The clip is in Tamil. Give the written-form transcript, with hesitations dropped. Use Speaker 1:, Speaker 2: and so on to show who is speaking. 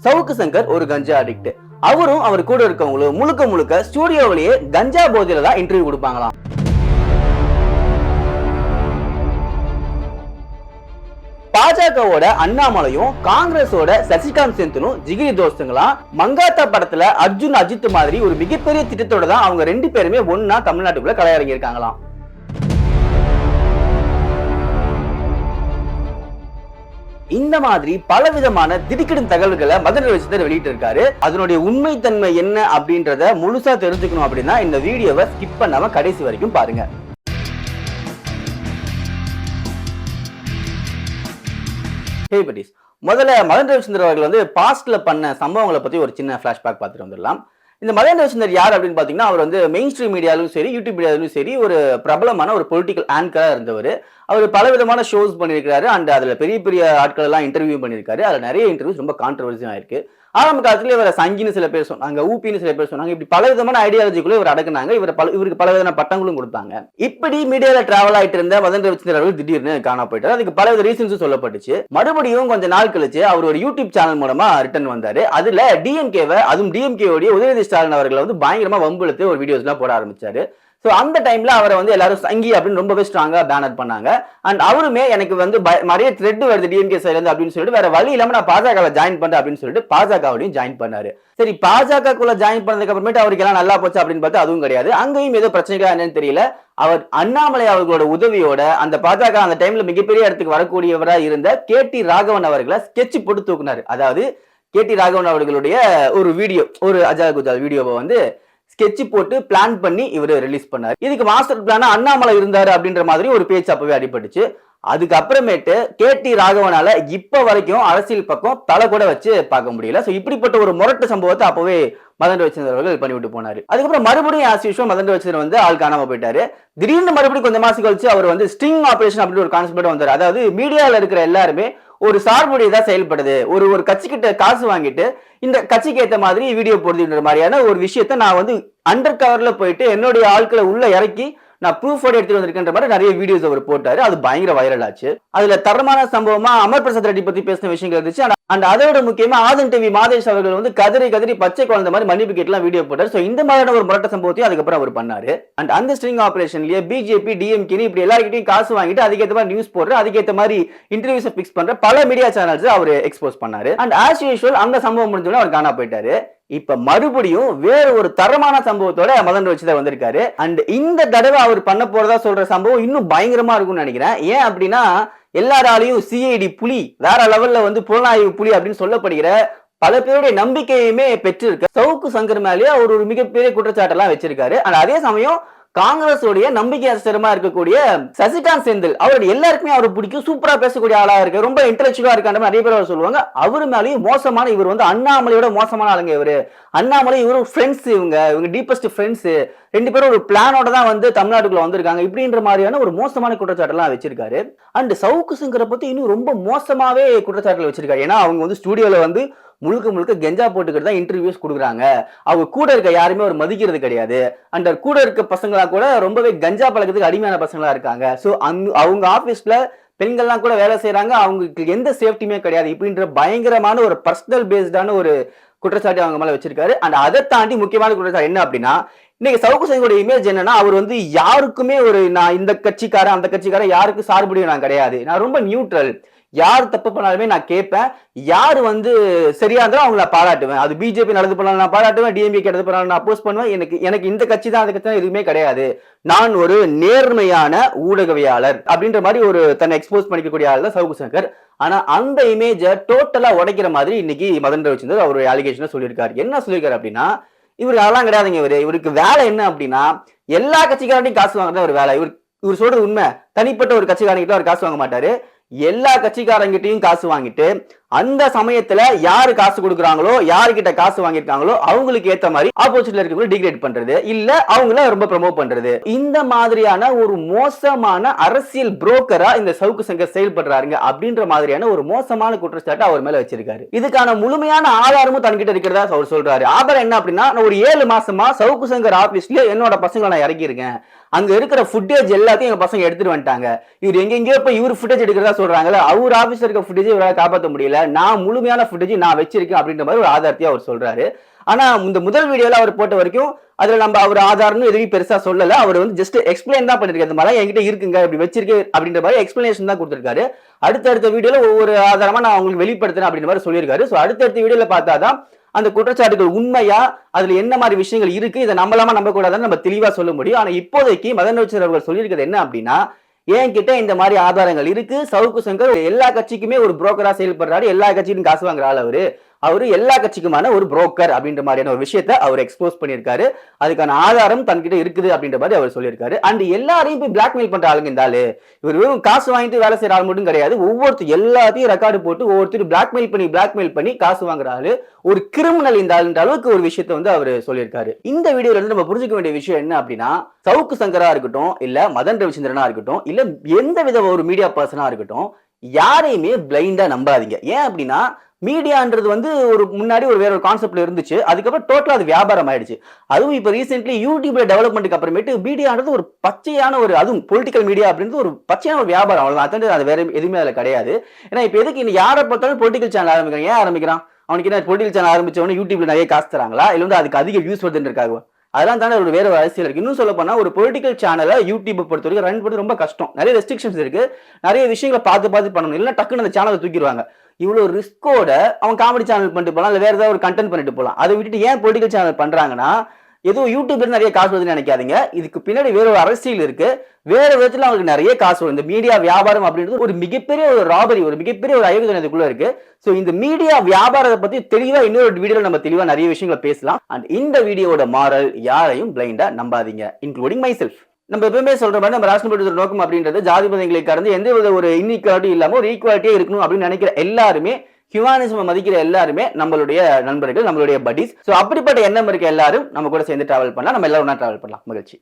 Speaker 1: சவுக்கு சங்கர் ஒரு கஞ்சா அடிக்ட். அவரும் அவர் கூட இருக்கவங்களும் முழுக்க முழுக்க ஸ்டுடியோவிலேயே கஞ்சா போதையில தான் இன்டர்வியூ கொடுப்பாங்களாம். பாஜகவோட அண்ணாமலையும் காங்கிரஸோட சசிகாந்த் செந்திலும் ஜிகிரி தோஸ்துங்களா மங்காத்தா படத்துல அர்ஜுன் அஜித் மாதிரி ஒரு மிகப்பெரிய திட்டத்தோட தான் அவங்க ரெண்டு பேருமே ஒன்னா தமிழ்நாட்டுக்குள்ள கலையரங்கி இருக்காங்களாம். இந்த மாதிரி பலவிதமான திடுக்கிடும் தகவல்களை மதன் ரவிச்சந்திரன் வெளியிட்டு இருக்காரு. அதனுடைய உண்மைத்தன்மை என்ன அப்படின்றத முழுசா தெரிஞ்சுக்கணும் அப்படின்னா இந்த வீடியோவை ஸ்கிப் பண்ணாம கடைசி வரைக்கும் பாருங்க. முதல்ல மதன் ரவிச்சந்திரன் அவர்கள் வந்து பாஸ்ட்ல பண்ண சம்பவங்களை பத்தி ஒரு சின்ன பிளாஷ்பேக் பார்த்துட்டு வந்துடலாம். இந்த மதன் ரவிச்சந்திரன் யார் அப்படின்னு பாத்தீங்கன்னா, அவர் வந்து மெயின் ஸ்ட்ரீம் மீடியாலும் சரி யூடியூப் மீடியாலும் சரி ஒரு பிரபலமான ஒரு பொலிட்டிக்கல் ஆங்கரா இருந்தவர். அவர் பலவிதமான ஷோஸ் பண்ணியிருக்காரு அண்ட் அதுல பெரிய பெரிய ஆட்கள் எல்லாம் இன்டர்வியூ பண்ணியிருக்காரு. அதுல நிறைய இன்டர்வியூஸ் ரொம்ப கான்ட்ரவர்சியா இருக்கு. ஆரம்ப காலத்துல இவரை சங்கின்னு சில பேர் சொன்னாங்க, ஊப்பின்னு சில பேர் சொன்னாங்க. இப்படி பலவிதமான ஐடியாலஜிக்குள்ள இவர் அடக்குனாங்க. இவருக்கு பலவிதமான பட்டங்களும் கொடுத்தாங்க. இப்படி மீடியால டிராவல் ஆயிட்டு இருந்த மதன் ரவிச்சந்திரன் அவர்கள் திடீர்னு காண போயிட்டாரு. அதுக்கு பலவித ரீசன்ஸ் சொல்லப்பட்டுச்சு. மறுபடியும் கொஞ்ச நாள் கழிச்சு அவர் ஒரு யூடியூப் சேனல் மூலமா ரிட்டர்ன் வந்தாரு. அதுல டிஎம்கேவை, அதுவும் டிஎம்கேவுடைய உதயநிதி ஸ்டாலின் அவர்களை வந்து பயங்கரமா வம்புழுத்து ஒரு வீடியோஸ் எல்லாம் போட ஆரம்பிச்சாரு. சோ அந்த டைம்ல அவரை வந்து எல்லாரும் சங்கி அப்படின்னு ரொம்பவே ஸ்ட்ராங்கா பேனர் பண்ணாங்க. அண்ட் அவருமே எனக்கு வந்து நிறைய த்ரெட் வருது டிஎம்கே சைட்ல இருந்து அப்படின்னு சொல்லிட்டு வேற வழி இல்லாம நான் பாஜகவை ஜாயின் பண்றேன் அப்படின்னு சொல்லிட்டு பாஜகவையும் ஜாயின் பண்ணாரு. சரி, பாஜகக்குள்ள ஜாயின் பண்ணதுக்கு அப்புறமேட்டு அவருக்கு எல்லாம் நல்லா போச்சு அப்படின்னு பார்த்தா அதுவும் கிடையாது. அங்கேயும் ஏதோ பிரச்சனைகளா என்னன்னு தெரியல. அவர் அண்ணாமலை அவர்களோட உதவியோட அந்த பாஜக அந்த டைம்ல மிகப்பெரிய இடத்துக்கு வரக்கூடியவரா இருந்த KT ராகவன் அவர்களை ஸ்கெட்ச் போட்டு தூக்குனாரு. அதாவது KT ராகவன் அவர்களுடைய ஒரு வீடியோ, ஒரு அஜால் குஜால் வீடியோவை வந்து ஸ்கெட்ச் போட்டு பிளான் பண்ணி இவர் ரிலீஸ் பண்ணாரு. இதுக்கு மாஸ்டர் பிளானா அண்ணாமலை இருந்தாரு அப்படின்ற மாதிரி ஒரு பேச்சு அப்பவே அடிபட்டுச்சு. அதுக்கப்புறமேட்டு KT ராகவனால இப்ப வரைக்கும் அரசியல் பக்கம் தலை கூட வச்சு பார்க்க முடியல. சோ இப்படிப்பட்ட ஒரு முரட்டு சம்பவத்தை அப்பவே மதன் ரவிச்சந்திரன் அவர்கள் பண்ணிவிட்டு போனாரு. அதுக்கப்புறம் மறுபடியும் ஆஸ் யூசுவல் மதன் ரவிச்சந்திரன் வந்து ஆள் காணாம போயிட்டாரு. திடீர்னு மறுபடியும் கொஞ்சம் மாசம் கழிச்சு அவர் வந்து ஸ்டிங் ஆபரேஷன் அப்படின்னு ஒரு கான்செப்ட் வந்தாரு. அதாவது மீடியால இருக்கிற எல்லாருமே ஒரு சார்புடையதா செயல்படுது, ஒரு கட்சி கிட்ட காசு வாங்கிட்டு இந்த கட்சிக்கு ஏற்ற மாதிரி வீடியோ போடுதுன்ற மாதிரியான ஒரு விஷயத்த நான் வந்து அண்டர் கவர்ல போயிட்டு என்னுடைய ஆட்களை உள்ள இறக்கி நான் ப்ரூஃபோட எடுத்துட்டு வந்திருக்கின்ற மாதிரி நிறைய வீடியோஸ் அவர் போட்டாரு. அது பயங்கர வைரல் ஆச்சு. அதுல தரமான சம்பவமா அமர் பிரசாத் ரெட்டி பத்தி பேசின விஷயங்கள் இருந்துச்சு. அண்ட் அதோட முக்கியமா ஆதன் டிவி மாதேஷ் அவர்கள் வந்து கதறி பச்சை குழந்தை மாதிரி மன்னிப்பு கேட்டுலாம் வீடியோ போட்டாரு. சோ இந்த மாதிரியான ஒரு முரட்ட சம்பவத்தையும் அதுக்கப்புறம் அவர் பண்ணாரு. அண்ட் அந்த ஸ்ட்ரிங் ஆபரேஷன்லயே பிஜேபி டிஎம்கே இப்படி எல்லாருக்கிட்டையும் காசு வாங்கிட்டு அதுக்கேற்ற மாதிரி நியூஸ் போடுற, அதுக்கேற்ற மாதிரி இன்டர்வியூஸ் பிக்ஸ் பண்ற பல மீடியா சேனல்ஸ் அவர் எக்ஸ்போஸ் பண்ணாரு. அண்ட் ஆஸ் யூசுவல் அந்த சம்பவம் முடிஞ்சோட அவர் காணா போயிட்டாரு. இப்ப மறுபடியும் வேற ஒரு தரமான சம்பவத்தோட மதன் ரவிச்சந்திரன் வந்திருக்காரு. அண்ட் இந்த தடவை அவர் பண்ண போறதா சொல்ற சம்பவம் இன்னும் பயங்கரமா இருக்கும்னு நினைக்கிறேன். ஏன் அப்படின்னா எல்லாராலையும் சிஐடி புலி, வேற லெவல்ல வந்து புலனாய்வு புலி அப்படின்னு சொல்லப்படுகிற பல பேருடைய நம்பிக்கையுமே பெற்றிருக்க சவுக்கு சங்கர் மேலேயே அவர் ஒரு மிகப்பெரிய குற்றச்சாட்டெல்லாம் வச்சிருக்காரு. அண்ட் அதே சமயம் காங்கிரஸோடைய நம்பிக்கை அஸ்திரமா இருக்கக்கூடிய சசிகாந்த் செந்தில் அவருடைய எல்லாருக்குமே அவர் பிடிக்கும், சூப்பரா பேசக்கூடிய ஆளா இருக்கு, ரொம்ப இன்டெலெக்சுவலா இருக்கான்ற நிறைய பேர் அவர் சொல்லுவாங்க. அவரு மேலேயும் மோசமான, இவர் வந்து அண்ணாமலையோட மோசமான ஆளுங்க. இவரு அண்ணாமலை இவரும் ஃப்ரெண்ட்ஸ், இவங்க டீப்பஸ்ட் ஃப்ரெண்ட்ஸ், ரெண்டு பேரும் ஒரு பிளானோட தான் வந்து தமிழ்நாட்டுக்குள்ள வந்திருக்காங்க இப்படின்ற மாதிரியான ஒரு மோசமான குற்றச்சாட்டெல்லாம் வச்சிருக்காரு. அண்ட் சவுக்கு சங்கரை பத்தி இன்னும் ரொம்ப மோசமாவே குற்றச்சாட்டுல வச்சிருக்காரு. ஏன்னா அவங்க வந்து ஸ்டுடியோல வந்து முழுக்க கெஞ்சா போட்டுக்கிட்டு தான் இன்டர்வியூஸ் கொடுக்குறாங்க. அவங்க கூட இருக்க யாருமே அவர் மதிக்கிறது கிடையாது. அண்ட் கூட இருக்க பசங்களா கூட ரொம்பவே கஞ்சா பழக்கத்துக்கு அடிமையான பசங்களா இருக்காங்க. சோ அவங்க ஆபீஸ்ல பெண்கள்லாம் கூட வேலை செய்யறாங்க, அவங்களுக்கு எந்த சேஃப்டியுமே கிடையாது இப்படின்ற பயங்கரமான ஒரு பர்சனல் பேஸ்டான ஒரு குற்றச்சாட்டு அவங்க மேல வச்சிருக்காரு. அண்ட் அதை தாண்டி முக்கியமான குற்றச்சாட்டு என்ன அப்படின்னா, இன்னைக்கு சவுக்கு சங்கரோட இமேஜ் என்னன்னா, அவர் வந்து யாருக்குமே ஒரு நான் இந்த கட்சிக்காரன் அந்த கட்சிக்காரன் யாருக்கு சார்புடையும் நான் கிடையாது, நான் ரொம்ப நியூட்ரல், யார் தப்பு பண்ணாலுமே நான் கேட்பேன், யாரு வந்து சரியா இருந்தாலும் அவங்கள பாராட்டுவேன், அது பிஜேபி நடந்து பண்ணாலும் நான் பாராட்டுவேன், டிஎம்கே நடந்து பண்ணாலும் நான் அப்போஸ் பண்ணுவேன், எனக்கு இந்த கட்சி தான் அந்த கட்சி தான் எதுவுமே கிடையாது, நான் ஒரு நேர்மையான ஊடகவியாளர் அப்படின்ற மாதிரி ஒரு தன்னை எக்ஸ்போஸ் பண்ணிக்கக்கூடிய ஆள் தான் சவுக்கு சங்கர். ஆனா அந்த இமேஜை டோட்டலா உடைக்கிற மாதிரி இன்னைக்கு மதன் ரவிச்சந்திரன் அவருடைய அலிகேஷனை சொல்லியிருக்காரு. என்ன சொல்லியிருக்காரு அப்படின்னா, இவரு அதெல்லாம் கிடையாதுங்க, இவருக்கு வேலை என்ன அப்படின்னா எல்லா கட்சிக்காரனையும் காசு வாங்குறது ஒரு வேலை. இவர் சொல்றது உண்மை, தனிப்பட்ட ஒரு கட்சிக்காரங்கிட்ட அவர் காசு வாங்க மாட்டாரு, எல்லா கட்சிக்காரங்கிட்டையும் காசு வாங்கிட்டு அந்த சமயத்துல யாரு காசு கொடுக்குறாங்களோ யாருக்கிட்ட காசு வாங்கியிருக்காங்களோ அவங்களுக்கு ஏத்த மாதிரி ஆப்போசிட்ல இருக்கவங்க டிகிரேட் பண்றது, இல்ல அவங்கள ரொம்ப ப்ரமோட் பண்றது, இந்த மாதிரியான ஒரு மோசமான அரசியல் புரோக்கரா இந்த சவுக்கு சங்கர் செயல்படுறாருங்க அப்படின்ற மாதிரியான ஒரு மோசமான குற்றச்சாட்டு அவர் மேல வச்சிருக்காரு. இதுக்கான முழுமையான ஆதாரமும் தன்கிட்ட இருக்கிறதா அவர் சொல்றாரு. ஆதாரம் என்ன அப்படின்னா, நான் ஒரு 7 மாசமா சவுக்கு சங்கர் ஆபீஸ்ல என்னோட பசங்களை நான் இறக்கியிருக்கேன், அங்க இருக்கிற ஃபுட்டேஜ் எல்லாத்தையும் எங்க பசங்க எடுத்துட்டு வந்துட்டாங்க, இவர் எங்கெங்கயோ போய் இவர் ஃபுட்டேஜ் எடுக்கிறதா சொல்றாங்கல்ல, அவர் ஆபீஸ்ல இருக்க ஃபுட்டேஜ் இவரால் காப்பாற்ற முடியல, நான் முழுமையான ஃபுட்டேஜ் நான் வச்சிருக்கேன் அப்படின்ற மாதிரி ஒரு ஆதாரத்தையும் அவர் சொல்றாரு. ஆனா இந்த முதல் வீடியோல அவர் போட்ட வரைக்கும் அதுல நம்ம அவர் ஆதாரம்னு எதுவும் பெருசா சொல்லல. அவர் வந்து ஜஸ்ட் எக்ஸ்பிளைன் தான் பண்ணிருக்காரு. இந்த மாதிரி என்கிட்ட இருக்குங்க, இப்படி வச்சிருக்கு அப்படின்ற மாதிரி எக்ஸ்பிளனேஷன் தான் கொடுத்திருக்காரு. அடுத்த வீடியோல ஒவ்வொரு ஆதாரமா நான் உங்களுக்கு வெளிப்படுத்துறேன் அப்படின்ற மாதிரி சொல்லியிருக்காரு. ஸோ அடுத்த வீடியோல பார்த்தாதான் அந்த குற்றச்சாட்டுகள் உண்மையா, அதுல என்ன மாதிரி விஷயங்கள் இருக்கு, இதை நம்பலாமா நம்ப கூடாதுன்னு நம்ம தெளிவா சொல்ல முடியும். ஆனா இப்போதைக்கு மதன் ரவிச்சந்திரன் அவர்கள் சொல்லியிருக்கிறது என்ன அப்படின்னா, என்கிட்ட இந்த மாதிரி ஆதாரங்கள் இருக்கு. சவுக்கு சங்கர் எல்லா கட்சிக்குமே ஒரு புரோக்கரா செயல்படுறாரு, எல்லா கட்சிக்கும் காசு வாங்குற ஆள் அவரு எல்லா கட்சிக்குமான ஒரு புரோக்கர் அப்படின்ற மாதிரியான ஒரு விஷயத்தை அவர் எக்ஸ்போஸ் பண்ணியிருக்காரு. அதுக்கான ஆதாரம் தன்கிட்ட இருக்குது அப்படின்ற மாதிரி அவர் சொல்லியிருக்காரு. அண்ட் எல்லாரையும் போய் பிளாக்மெயில் பண்ற ஆளுங்க இந்த ஆளு. இவர் வெறும் காசு வாங்கிட்டு வேலை செய்யற ஆள் மட்டும் கிடையாது. ஒவ்வொருத்தர் எல்லாத்தையும் ரெக்கார்டு போட்டு ஒவ்வொருத்தரும் பிளாக்மெயில் பண்ணி காசு வாங்குற ஆளு, ஒரு கிரிமினல் இந்த ஆளுன்ற அளவுக்கு ஒரு விஷயத்தை வந்து அவர் சொல்லியிருக்காரு. இந்த வீடியோல இருந்து நம்ம புரிஞ்சுக்க வேண்டிய விஷயம் என்ன அப்படின்னா, சவுக்கு சங்கரா இருக்கட்டும், இல்ல மதன் ரவிச்சந்திரனா இருக்கட்டும், இல்ல எந்த வித ஒரு மீடியா பர்சனா இருக்கட்டும், யாரையுமே பிளைண்டா நம்பாதீங்க. ஏன் அப்படின்னா, மீடியான்றது வந்து ஒரு முன்னாடி ஒரு வேற ஒரு கான்செப்ட்ல இருந்துச்சு. அதுக்கப்புறம் டோட்டலா அது வியாபாரம் ஆயிடுச்சு. அதுவும் இப்ப ரீசென்ட்லி யூடியூப்ல டெவலப்மெண்ட்டுக்கு அப்புறமேட்டு மீடியான்றது ஒரு பச்சையான ஒரு, அதுவும் பொலிட்டிக்கல் மீடியா அப்படின்றது ஒரு பச்சையான ஒரு வியாபாரம். அவ்வளவுதான், அது வேற எதுவுமே அதுல கிடையாது. ஏன்னா இப்ப எதுக்கு யாரை பார்த்தாலும் பொலிட்டிக்கல் சேனல் ஆரம்பிக்கிறான். ஏன் ஆரம்பிக்கிறான்? அவனுக்கு என்ன பொலிட்டிக்கல் சேனல் ஆரம்பிச்சவனே யூடியூப்ல நிறைய காசு தராங்களா, இல்ல வந்து அதுக்கு அதிக வியூஸ் வருதுன்னு இருக்காங்க? அதெல்லாம் தானே ஒரு வேற அரசியல் இருக்கு. இன்னும் சொல்ல போனா ஒரு பொலிட்டிக்கல் சேனலை யூடியூப் பொறுத்த வரைக்கும் ரன் பண்ணி ரொம்ப கஷ்டம். நிறைய ரெஸ்ட்ரிக்ஷன்ஸ் இருக்கு, நிறைய விஷயங்களை பார்த்து பண்ணணும். இல்லைன்னா டக்குன்னு அந்த சேனலை தூக்கிடுவாங்க. இவ்வளவு ரிஸ்கோட அவன் காமெடி சேனல் பண்ணிட்டு போலாம், இல்ல வேற ஏதாவது ஒரு கண்டென்ட் பண்ணிட்டு போலாம். அதை விட்டுட்டு ஏன் பொலிட்டிக்கல் சேனல் பண்றாங்கன்னா, ஏதோ யூடியூப்ல நிறைய காசு வருதுன்னு நினைக்காதீங்க. இதுக்கு பின்னாடி வேற ஒரு அரசியல் இருக்கு. வேற விதத்துல அவங்களுக்கு நிறைய காசு வரும். இந்த மீடியா வியாபாரம் அப்படின்றது ஒரு மிகப்பெரிய ஒரு ராபரி, ஒரு மிகப்பெரிய ஒரு அயோக்கியம் இதுக்குள்ள இருக்கு. சோ இந்த மீடியா வியாபாரத்தை பத்தி தெளிவா இன்னொரு வீடியோல நம்ம தெளிவா நிறைய விஷயங்களை பேசலாம். அண்ட் இந்த வீடியோட மாரல், யாரையும் பிளைண்டா நம்பாதீங்க, இன்க்ளூடிங் மை செல்ஃப். நம்ம எப்பவுமே சொல்ற மாதிரி நம்ம ராஷ்டிரபதி நோக்கம் அப்படின்றது ஜாதி மதங்களை கடந்து எந்த வித ஒரு இன்இக்வாலிட்டி இல்லாம ஒரு ஈக்குவாலிட்டியே இருக்கணும் அப்படின்னு நினைக்கிற எல்லாருமே, ஹியூமனிசம் மதிக்கிற எல்லாருமே நம்மளுடைய நண்பர்கள், நம்மளுடைய பட்டீஸ். சோ அப்படிப்பட்ட எண்ணம் இருக்க எல்லாரும் நம்ம கூட சேர்ந்து டிராவல் பண்ணலாம். நம்ம எல்லாரும் டிராவல் பண்ணலாம். மகிழ்ச்சி.